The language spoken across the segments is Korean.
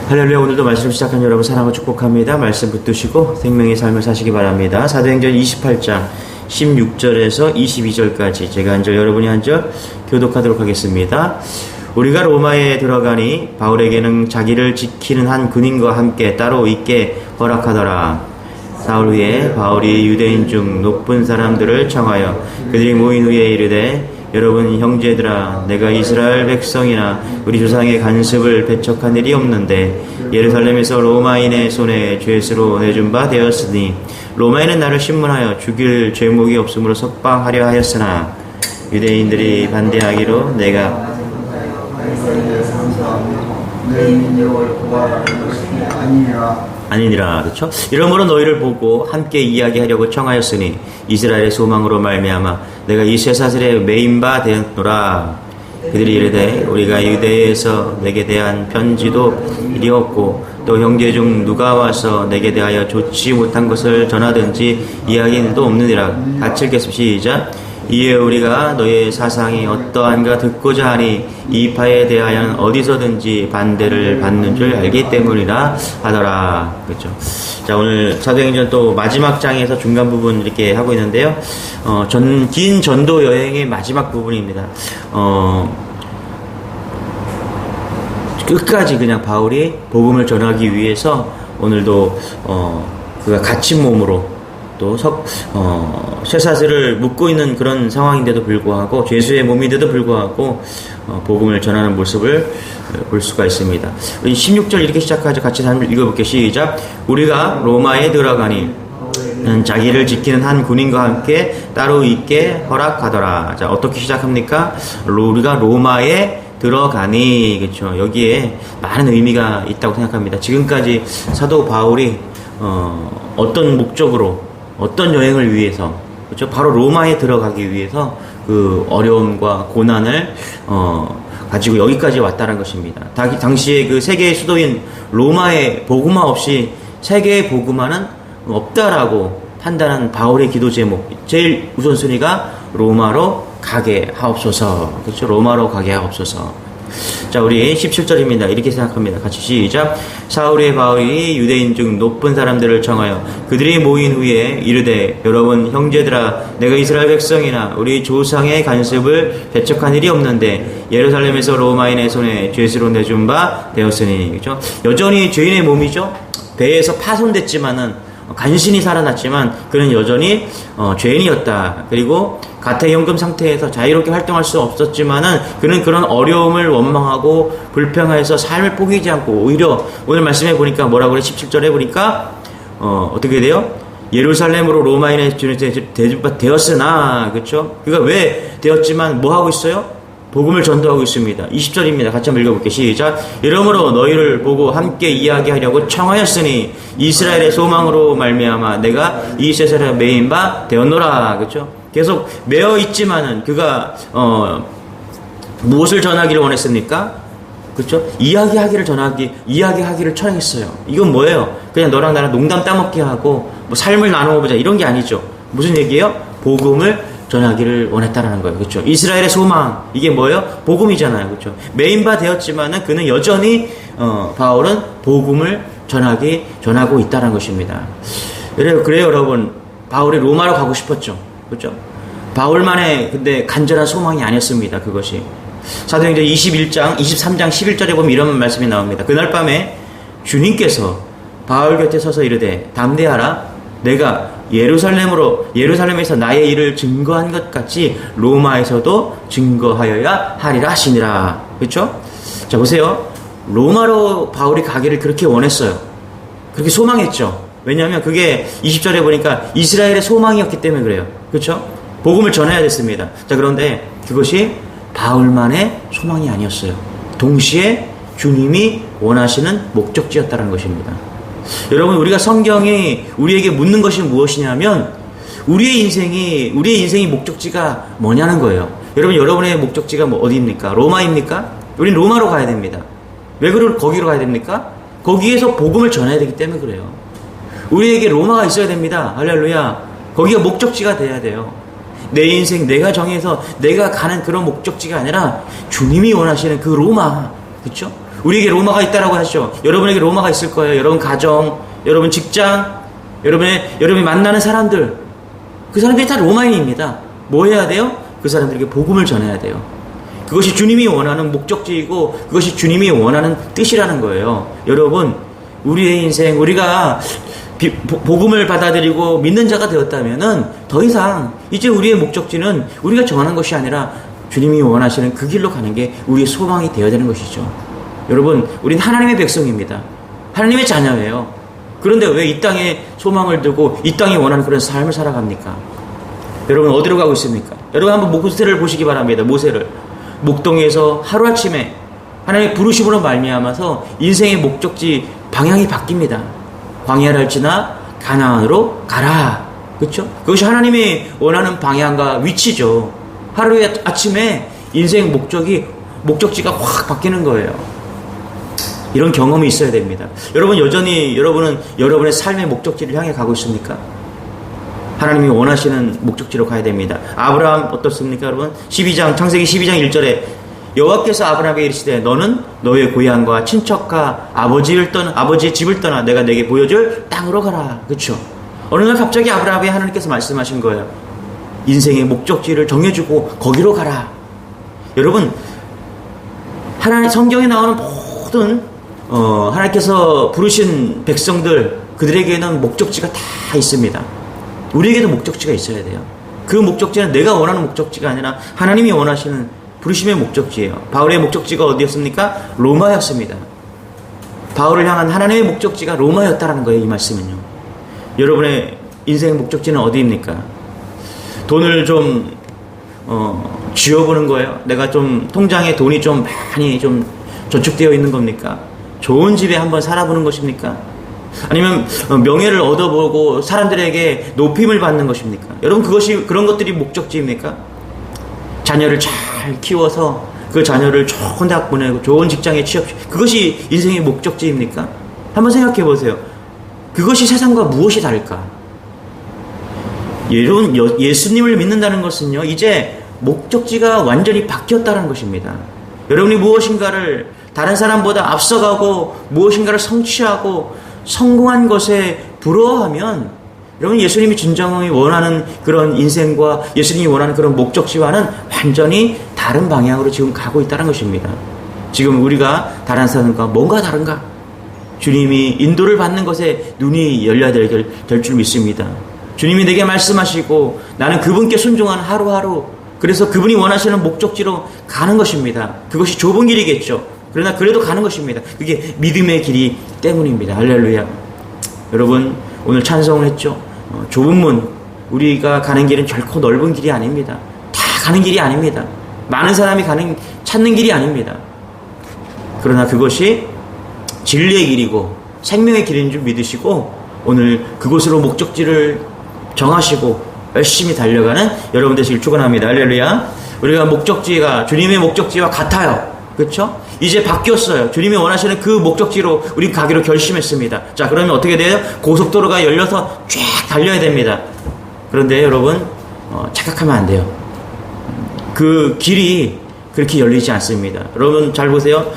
할렐루야. 오늘도 말씀 시작한 여러분 사랑하고 축복합니다. 말씀 붙드시고 생명의 삶을 사시기 바랍니다. 사도행전 28장 16절에서 22절까지 제가 한 절 여러분이 한 절 교독하도록 하겠습니다. 우리가 로마에 들어가니 바울에게는 자기를 지키는 한 군인과 함께 따로 있게 허락하더라. 사흘 후에 바울이 유대인 중 높은 사람들을 청하여 그들이 모인 후에 이르되 여러분 형제들아, 내가 이스라엘 백성이나 우리 조상의 간습을 배척한 일이 없는데 예루살렘에서 로마인의 손에 죄수로 내준 바 되었으니 로마인은 나를 신문하여 죽일 죄목이 없으므로 석방하려 하였으나 유대인들이 반대하기로 내가 아니니라. 그렇죠? 이러므로 너희를 보고 함께 이야기하려고 청하였으니 이스라엘의 소망으로 말미암아 내가 이 쇠사슬에 매인 바 되었노라. 그들이 이르되 우리가 유대에서 내게 대한 편지도 이리 없고 또 형제 중 누가 와서 내게 대하여 좋지 못한 것을 전하든지 이야기도 없느니라. 같이 읽겠습니다. 시작. 이에 우리가 너의 사상이 어떠한가 듣고자 하니 이 파에 대하여는 어디서든지 반대를 받는 줄 알기 때문이라 하더라. 그렇죠. 자, 오늘 사도행전 또 마지막 장에서 중간 부분 이렇게 하고 있는데요. 긴 전도 여행의 마지막 부분입니다. 끝까지 그냥 바울이 복음을 전하기 위해서 오늘도 그가 갇힌 몸으로 또 쇠사슬을 묶고 있는 그런 상황인데도 불구하고 죄수의 몸인데도 불구하고 복음을 전하는 모습을 볼 수가 있습니다. 16절 이렇게 시작하죠. 같이 한번 읽어볼게요. 시작. 우리가 로마에 들어가니 자기를 지키는 한 군인과 함께 따로 있게 허락하더라. 자, 어떻게 시작합니까? 우리가 로마에 들어가니, 그렇죠. 여기에 많은 의미가 있다고 생각합니다. 지금까지 사도 바울이 어떤 목적으로 어떤 여행을 위해서, 그렇죠? 바로 로마에 들어가기 위해서 그 어려움과 고난을 가지고 여기까지 왔다는 것입니다. 당시에 그 세계의 수도인 로마에 복음화 없이 세계의 복음화는 없다라고 판단한 바울의 기도 제목, 제일 우선순위가 로마로 가게 하옵소서. 그렇죠? 로마로 가게 하옵소서. 자, 우리 17절입니다. 이렇게 생각합니다. 같이 시작. 사울의 바울이 유대인 중 높은 사람들을 청하여 그들이 모인 후에 이르되 여러분 형제들아, 내가 이스라엘 백성이나 우리 조상의 간습을 배척한 일이 없는데 예루살렘에서 로마인의 손에 죄수로 내준 바 되었으니. 그렇죠? 여전히 죄인의 몸이죠. 배에서 파손됐지만은 간신히 살아났지만 그는 여전히 죄인이었다. 그리고 가택연금 상태에서 자유롭게 활동할 수 없었지만은 그는 그런 어려움을 원망하고 불평해서 삶을 포기하지 않고 오히려 오늘 말씀해 보니까 뭐라고 그래? 17절에 보니까 어떻게 돼요? 예루살렘으로 로마인의 대접받 되었으나, 그렇죠? 그가 왜 되었지만 뭐 하고 있어요? 복음을 전도하고 있습니다. 20절입니다. 같이 한번 읽어볼게요. 시작. 이러므로 너희를 보고 함께 이야기하려고 청하였으니 이스라엘의 소망으로 말미암아 내가 이 쇠사슬에 매인 바 되었노라. 그렇죠? 계속 매어 있지만은 그가 무엇을 전하기를 원했습니까? 그렇죠? 이야기하기를 청했어요. 이건 뭐예요? 그냥 너랑 나랑 농담 따먹게 하고 뭐 삶을 나누어 보자 이런 게 아니죠. 무슨 얘기예요? 복음을 전하기를 원했다라는 거예요. 그렇죠? 이스라엘의 소망, 이게 뭐예요? 복음이잖아요. 그렇죠? 메인바 되었지만은 그는 여전히 바울은 복음을 전하고 있다라는 것입니다. 그래요 여러분, 바울이 로마로 가고 싶었죠. 그렇죠? 바울만의 근데 간절한 소망이 아니었습니다. 그것이 사도행전 23장 11절에 보면 이런 말씀이 나옵니다. 그날 밤에 주님께서 바울 곁에 서서 이르되 담대하라. 내가 예루살렘에서 나의 일을 증거한 것 같이 로마에서도 증거하여야 하리라 하시니라. 그렇죠? 자, 보세요. 로마로 바울이 가기를 그렇게 원했어요. 그렇게 소망했죠. 왜냐하면 그게 20절에 보니까 이스라엘의 소망이었기 때문에 그래요. 그렇죠? 복음을 전해야 됐습니다. 자, 그런데 그것이 바울만의 소망이 아니었어요. 동시에 주님이 원하시는 목적지였다는 것입니다. 여러분, 우리가 성경이 우리에게 묻는 것이 무엇이냐면 우리의 인생이 목적지가 뭐냐는 거예요. 여러분의 목적지가 어디입니까? 로마입니까? 우린 로마로 가야 됩니다. 왜 거기로 가야 됩니까? 거기에서 복음을 전해야 되기 때문에 그래요. 우리에게 로마가 있어야 됩니다. 할렐루야. 거기가 목적지가 돼야 돼요. 내 인생 내가 정해서 내가 가는 그런 목적지가 아니라 주님이 원하시는 그 로마. 그렇죠? 우리에게 로마가 있다라고 하죠. 여러분에게 로마가 있을 거예요. 여러분 가정, 여러분 직장, 여러분이 만나는 사람들, 그 사람들이 다 로마인입니다. 뭐 해야 돼요? 그 사람들에게 복음을 전해야 돼요. 그것이 주님이 원하는 목적지이고 그것이 주님이 원하는 뜻이라는 거예요. 여러분, 우리의 인생, 우리가 복음을 받아들이고 믿는 자가 되었다면은 더 이상 이제 우리의 목적지는 우리가 정하는 것이 아니라 주님이 원하시는 그 길로 가는 게 우리의 소망이 되어야 되는 것이죠. 여러분, 우린 하나님의 백성입니다. 하나님의 자녀예요. 그런데 왜 이 땅에 소망을 두고 이 땅이 원하는 그런 삶을 살아갑니까? 여러분, 어디로 가고 있습니까? 여러분, 한번 모세를 보시기 바랍니다. 모세를 목동에서 하루아침에 하나님의 부르심으로 말미암아서 인생의 목적지 방향이 바뀝니다. 광야를 지나 가나안으로 가라. 그렇죠? 그것이 하나님이 원하는 방향과 위치죠. 하루의 아침에 인생 목적지가 확 바뀌는 거예요. 이런 경험이 있어야 됩니다. 여러분, 여전히 여러분은 여러분의 삶의 목적지를 향해 가고 있습니까? 하나님이 원하시는 목적지로 가야 됩니다. 아브라함 어떻습니까, 여러분? 창세기 12장 1절에 여호와께서 아브라함에게 이르시되 너는 너의 고향과 친척과 아버지의 집을 떠나 내가 내게 보여줄 땅으로 가라. 그렇죠? 어느 날 갑자기 아브라함에게 하나님께서 말씀하신 거예요. 인생의 목적지를 정해주고 거기로 가라. 여러분, 하나님 성경에 나오는 모든 하나님께서 부르신 백성들, 그들에게는 목적지가 다 있습니다. 우리에게도 목적지가 있어야 돼요. 그 목적지는 내가 원하는 목적지가 아니라 하나님이 원하시는 부르심의 목적지예요. 바울의 목적지가 어디였습니까? 로마였습니다. 바울을 향한 하나님의 목적지가 로마였다라는 거예요. 이 말씀은요. 여러분의 인생의 목적지는 어디입니까? 돈을 좀 쥐어보는 거예요. 내가 좀 통장에 돈이 좀 많이 좀 저축되어 있는 겁니까? 좋은 집에 한번 살아보는 것입니까? 아니면 명예를 얻어보고 사람들에게 높임을 받는 것입니까? 여러분, 그런 것들이 목적지입니까? 자녀를 잘 키워서 그 자녀를 좋은 대학 보내고 좋은 직장에 그것이 인생의 목적지입니까? 한번 생각해 보세요. 그것이 세상과 무엇이 다를까? 여러분, 예수님을 믿는다는 것은요, 이제 목적지가 완전히 바뀌었다는 것입니다. 여러분이 무엇인가를 다른 사람보다 앞서가고 무엇인가를 성취하고 성공한 것에 부러워하면 여러분, 예수님이 진정히 원하는 그런 인생과 예수님이 원하는 그런 목적지와는 완전히 다른 방향으로 지금 가고 있다는 것입니다. 지금 우리가 다른 사람과 뭔가 다른가? 주님이 인도를 받는 것에 눈이 열려야 될 줄 믿습니다. 주님이 내게 말씀하시고 나는 그분께 순종하는 하루하루, 그래서 그분이 원하시는 목적지로 가는 것입니다. 그것이 좁은 길이겠죠. 그러나 그래도 가는 것입니다. 그게 믿음의 길이 때문입니다. 할렐루야. 여러분, 오늘 찬송을 했죠. 좁은 문, 우리가 가는 길은 결코 넓은 길이 아닙니다. 다 가는 길이 아닙니다. 많은 사람이 찾는 길이 아닙니다. 그러나 그것이 진리의 길이고 생명의 길인 줄 믿으시고 오늘 그곳으로 목적지를 정하시고 열심히 달려가는 여러분 되시길 축원합니다. 할렐루야. 우리가 목적지가 주님의 목적지와 같아요. 그렇죠? 이제 바뀌었어요. 주님이 원하시는 그 목적지로 우리 가기로 결심했습니다. 자, 그러면 어떻게 돼요? 고속도로가 열려서 쫙 달려야 됩니다. 그런데 여러분, 착각하면 안 돼요. 그 길이 그렇게 열리지 않습니다. 여러분 잘 보세요.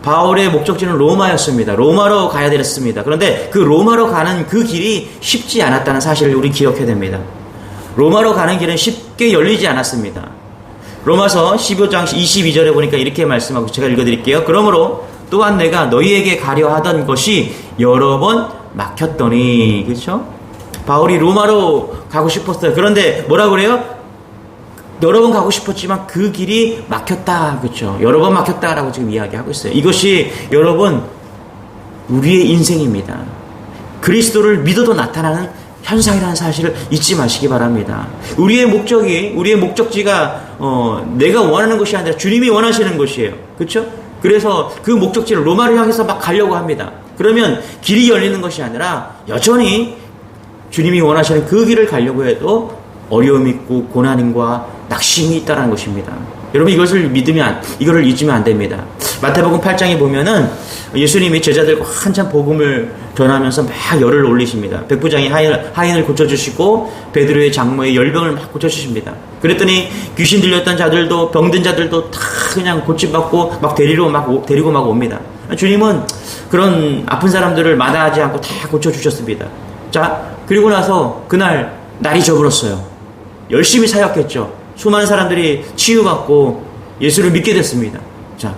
바울의 목적지는 로마였습니다. 로마로 가야 됐습니다. 그런데 그 로마로 가는 그 길이 쉽지 않았다는 사실을 우리 기억해야 됩니다. 로마로 가는 길은 쉽게 열리지 않았습니다. 로마서 15장 22절에 보니까 이렇게 말씀하고 제가 읽어드릴게요. 그러므로 또한 내가 너희에게 가려 하던 것이 여러 번 막혔더니, 그렇죠? 바울이 로마로 가고 싶었어요. 그런데 뭐라고 그래요? 여러 번 가고 싶었지만 그 길이 막혔다. 그렇죠? 여러 번 막혔다라고 지금 이야기하고 있어요. 이것이 여러분 우리의 인생입니다. 그리스도를 믿어도 나타나는 현상이라는 사실을 잊지 마시기 바랍니다. 우리의 목적지가 내가 원하는 것이 아니라 주님이 원하시는 것이에요. 그렇죠? 그래서 그 목적지를 로마를 향해서 막 가려고 합니다. 그러면 길이 열리는 것이 아니라 여전히 주님이 원하시는 그 길을 가려고 해도 어려움이 있고 고난과 낙심이 있다는 것입니다. 여러분, 이거를 잊으면 안 됩니다. 마태복음 8장에 보면은 예수님이 제자들과 한참 복음을 전하면서 막 열을 올리십니다. 백부장이 하인을 고쳐주시고 베드로의 장모의 열병을 막 고쳐주십니다. 그랬더니 귀신 들렸던 자들도 병든 자들도 다 그냥 고침받고 막 데리고 막 옵니다. 주님은 그런 아픈 사람들을 마다하지 않고 다 고쳐주셨습니다. 자, 그리고 나서 그날 날이 저물었어요. 열심히 사역했죠. 수많은 사람들이 치유받고 예수를 믿게 됐습니다. 자,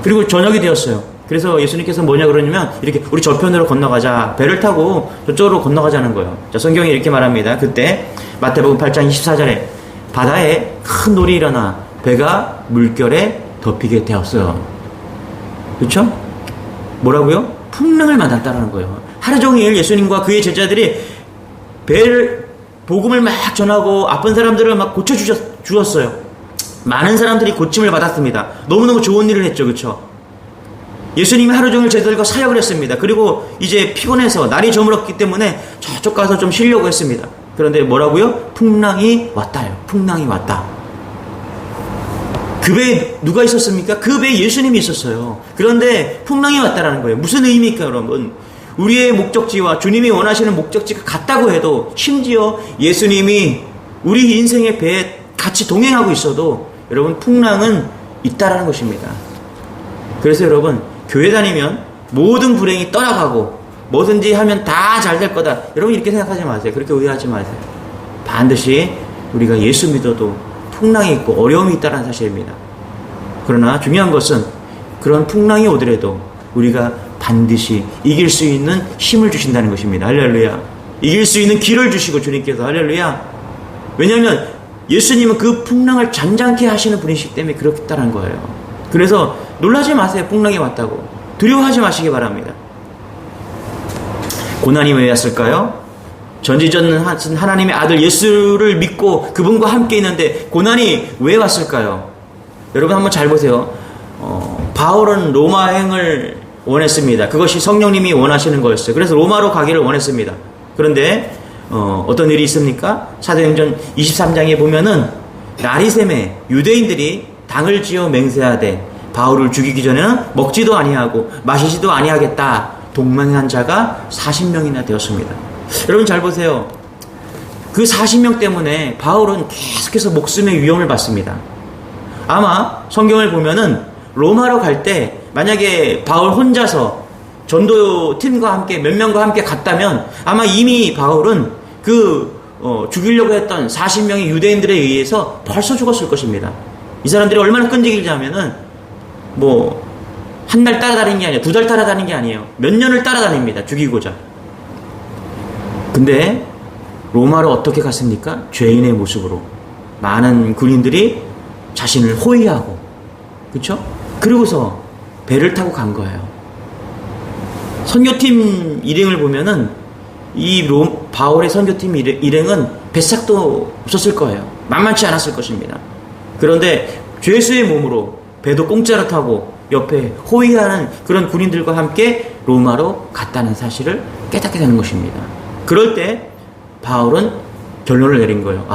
그리고 저녁이 되었어요. 그래서 예수님께서 뭐냐 그러냐면 이렇게 우리 저편으로 건너가자. 배를 타고 저쪽으로 건너가자는 거예요. 자, 성경이 이렇게 말합니다. 그때 마태복음 8장 24절에 바다에 큰 놀이 일어나 배가 물결에 덮이게 되었어요. 그렇죠? 뭐라고요? 풍랑을 만났다는 거예요. 하루 종일 예수님과 그의 제자들이 복음을 막 전하고 아픈 사람들을 막 고쳐주었어요. 많은 사람들이 고침을 받았습니다. 너무너무 좋은 일을 했죠. 그렇죠? 예수님이 하루 종일 제자들과 사역을 했습니다. 그리고 이제 피곤해서 날이 저물었기 때문에 저쪽 가서 좀 쉬려고 했습니다. 그런데 뭐라고요? 풍랑이 왔다요. 풍랑이 왔다. 그 배에 누가 있었습니까? 그 배에 예수님이 있었어요. 그런데 풍랑이 왔다라는 거예요. 무슨 의미입니까, 여러분? 우리의 목적지와 주님이 원하시는 목적지가 같다고 해도 심지어 예수님이 우리 인생의 배에 같이 동행하고 있어도 여러분 풍랑은 있다라는 것입니다. 그래서 여러분 교회 다니면 모든 불행이 떠나가고 뭐든지 하면 다 잘 될 거다. 여러분 이렇게 생각하지 마세요. 그렇게 오해하지 마세요. 반드시 우리가 예수 믿어도 풍랑이 있고 어려움이 있다는 사실입니다. 그러나 중요한 것은 그런 풍랑이 오더라도 우리가 반드시 이길 수 있는 힘을 주신다는 것입니다. 할렐루야. 이길 수 있는 길을 주시고 주님께서 할렐루야. 왜냐하면 예수님은 그 풍랑을 잔잔케 하시는 분이시기 때문에 그렇다는 거예요. 그래서 놀라지 마세요. 풍랑이 왔다고. 두려워하지 마시기 바랍니다. 고난이 왜 왔을까요? 전지전능하신 하나님의 아들 예수를 믿고 그분과 함께 있는데 고난이 왜 왔을까요? 여러분 한번 잘 보세요. 바울은 로마행을 원했습니다. 그것이 성령님이 원하시는 거였어요. 그래서 로마로 가기를 원했습니다. 그런데 어떤 일이 있습니까? 사도행전 23장에 보면은 나리샘에 유대인들이 당을 지어 맹세하되 바울을 죽이기 전에는 먹지도 아니하고 마시지도 아니하겠다 동맹한 자가 40명이나 되었습니다. 여러분 잘 보세요. 그 40명 때문에 바울은 계속해서 목숨의 위험을 받습니다. 아마 성경을 보면은 로마로 갈 때 만약에 바울 혼자서 전도팀과 함께 몇 명과 함께 갔다면 아마 이미 바울은 죽이려고 했던 40명의 유대인들에 의해서 벌써 죽었을 것입니다. 이 사람들이 얼마나 끈질기냐면은 한 달 따라다니는 게 아니에요. 2달 따라다니는 게 아니에요. 몇 년을 따라다닙니다. 죽이고자. 근데 로마로 어떻게 갔습니까? 죄인의 모습으로. 많은 군인들이 자신을 호위하고, 그렇죠? 그러고서 배를 타고 간 거예요. 선교팀 일행을 보면은 바울의 선교팀 일행은 뱃삭도 없었을 거예요. 만만치 않았을 것입니다. 그런데 죄수의 몸으로 배도 공짜로 타고 옆에 호위하는 그런 군인들과 함께 로마로 갔다는 사실을 깨닫게 되는 것입니다. 그럴 때 바울은 결론을 내린 거예요.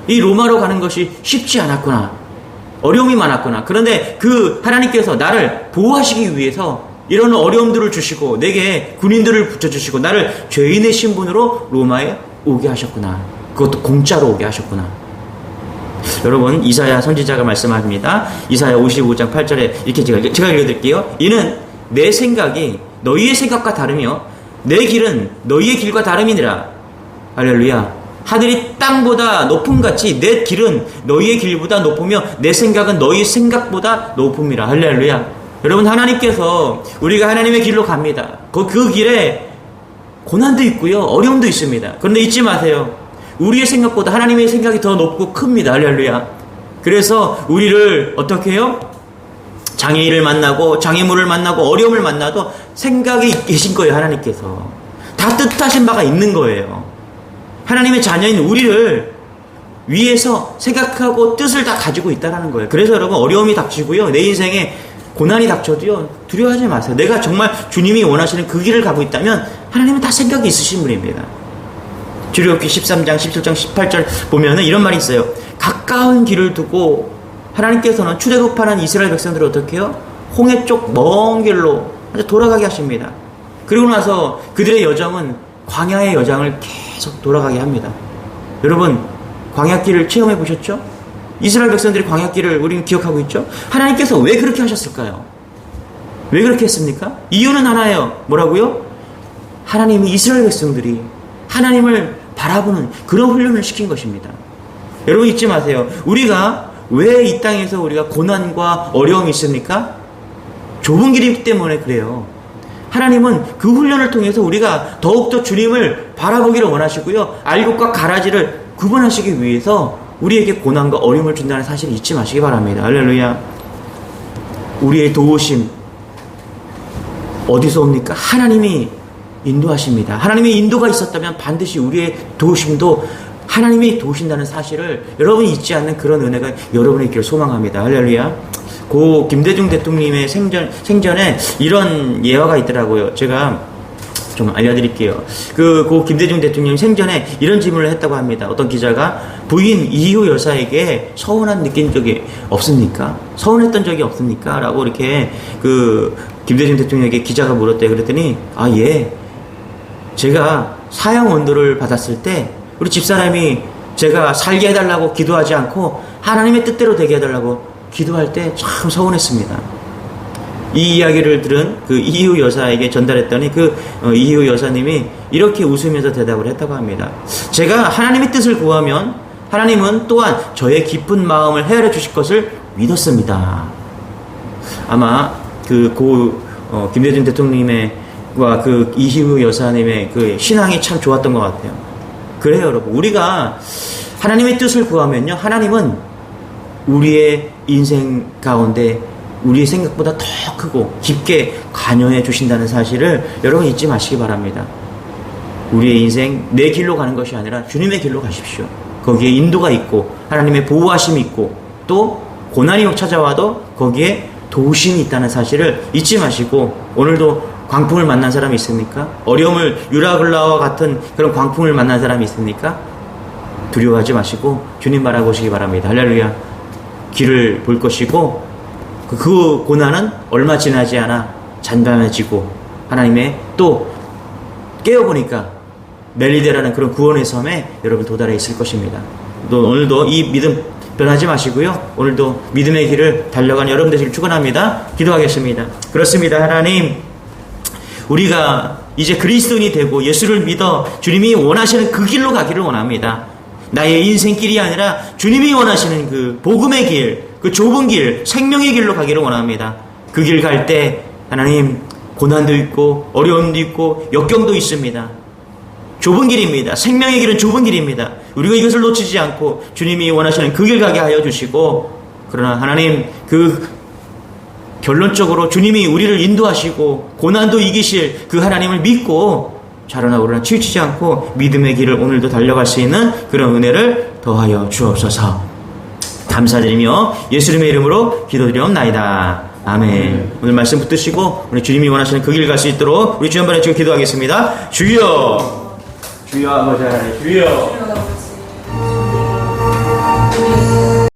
이 로마로 가는 것이 쉽지 않았구나. 어려움이 많았구나. 그런데 하나님께서 나를 보호하시기 위해서 이런 어려움들을 주시고 내게 군인들을 붙여주시고 나를 죄인의 신분으로 로마에 오게 하셨구나. 그것도 공짜로 오게 하셨구나. 여러분 이사야 선지자가 말씀합니다. 이사야 55장 8절에 이렇게 제가 읽어드릴게요. 이는 내 생각이 너희의 생각과 다르며 내 길은 너희의 길과 다름이니라. 할렐루야. 하늘이 땅보다 높음같이 내 길은 너희의 길보다 높으며 내 생각은 너희 생각보다 높음이라. 할렐루야. 여러분 하나님께서 우리가 하나님의 길로 갑니다. 그 길에 고난도 있고요. 어려움도 있습니다. 그런데 잊지 마세요. 우리의 생각보다 하나님의 생각이 더 높고 큽니다. 할렐루야. 그래서 우리를 어떻게 해요? 장애인을 만나고 장애물을 만나고 어려움을 만나도 생각이 계신 거예요. 하나님께서. 다 뜻하신 바가 있는 거예요. 하나님의 자녀인 우리를 위해서 생각하고 뜻을 다 가지고 있다는 거예요. 그래서 여러분 어려움이 닥치고요. 내 인생에 고난이 닥쳐도요. 두려워하지 마세요. 내가 정말 주님이 원하시는 그 길을 가고 있다면 하나님은 다 생각이 있으신 분입니다. 출애굽기 13장 17장 18절 보면은 이런 말이 있어요. 가까운 길을 두고 하나님께서는 출애굽하는 이스라엘 백성들을 어떻게 해요? 홍해 쪽 먼 길로 돌아가게 하십니다. 그리고 나서 그들의 여정은 광야의 여정을 계속 돌아가게 합니다. 여러분 광야길을 체험해 보셨죠? 이스라엘 백성들이 광야길을 우리는 기억하고 있죠? 하나님께서 왜 그렇게 하셨을까요? 왜 그렇게 했습니까? 이유는 하나예요. 뭐라고요? 하나님이 이스라엘 백성들이 하나님을 바라보는 그런 훈련을 시킨 것입니다. 여러분 잊지 마세요. 우리가 왜 이 땅에서 우리가 고난과 어려움이 있습니까? 좁은 길이기 때문에 그래요. 하나님은 그 훈련을 통해서 우리가 더욱더 주님을 바라보기를 원하시고요. 알곡과 가라지를 구분하시기 위해서 우리에게 고난과 어려움을 준다는 사실을 잊지 마시기 바랍니다. 할렐루야. 우리의 도우심 어디서 옵니까? 하나님이 인도하십니다. 하나님의 인도가 있었다면 반드시 우리의 도우심도 하나님이 도우신다는 사실을 여러분이 잊지 않는 그런 은혜가 여러분의 있기를 소망합니다. 할렐루야. 고 김대중 대통령의 생전에 이런 예화가 있더라고요. 제가 좀 알려드릴게요. 고 김대중 대통령이 생전에 이런 질문을 했다고 합니다. 어떤 기자가 부인 이희우 여사에게 서운한 느낀 적이 없습니까? 서운했던 적이 없습니까? 라고 이렇게 김대중 대통령에게 기자가 물었대요. 그랬더니 예. 제가 사형 원도를 받았을 때 우리 집사람이 제가 살게 해달라고 기도하지 않고 하나님의 뜻대로 되게 해달라고 기도할 때 참 서운했습니다. 이 이야기를 들은 이희우 여사에게 전달했더니 이희우 여사님이 이렇게 웃으면서 대답을 했다고 합니다. 제가 하나님의 뜻을 구하면 하나님은 또한 저의 깊은 마음을 헤아려 주실 것을 믿었습니다. 아마 김대중 대통령과 이희우 여사님의 신앙이 참 좋았던 것 같아요. 그래요, 여러분. 우리가 하나님의 뜻을 구하면요, 하나님은 우리의 인생 가운데 우리의 생각보다 더 크고 깊게 관여해 주신다는 사실을 여러분 잊지 마시기 바랍니다. 우리의 인생 내 길로 가는 것이 아니라 주님의 길로 가십시오. 거기에 인도가 있고 하나님의 보호하심이 있고 또 고난이 찾아와도 거기에 도우심이 있다는 사실을 잊지 마시고, 오늘도 광풍을 만난 사람이 있습니까? 어려움을 유라굴라와 같은 그런 광풍을 만난 사람이 있습니까? 두려워하지 마시고 주님 바라보시기 바랍니다. 할렐루야. 길을 볼 것이고 그 고난은 얼마 지나지 않아 잔잔해지고 하나님의 또 깨어보니까 멜리데라는 그런 구원의 섬에 여러분 도달해 있을 것입니다. 또 오늘도 이 믿음 변하지 마시고요. 오늘도 믿음의 길을 달려가는 여러분 되시길 축원합니다. 기도하겠습니다. 그렇습니다. 하나님, 우리가 이제 그리스도인이 되고 예수를 믿어 주님이 원하시는 그 길로 가기를 원합니다. 나의 인생길이 아니라 주님이 원하시는 그 복음의 길, 그 좁은 길, 생명의 길로 가기를 원합니다. 그 길 갈 때 하나님, 고난도 있고 어려움도 있고 역경도 있습니다. 좁은 길입니다. 생명의 길은 좁은 길입니다. 우리가 이것을 놓치지 않고 주님이 원하시는 그 길 가게 하여 주시고, 그러나 하나님, 결론적으로 주님이 우리를 인도하시고 고난도 이기실 그 하나님을 믿고 자라나 오르나 치우치지 않고 믿음의 길을 오늘도 달려갈 수 있는 그런 은혜를 더하여 주옵소서. 감사드리며 예수님의 이름으로 기도드리옵나이다. 아멘. 오늘 말씀 붙드시고 우리 주님이 원하시는 그 길 갈 수 있도록 우리 주 한번 해주고 기도하겠습니다. 주여, 주여 아버지 하나님, 주여.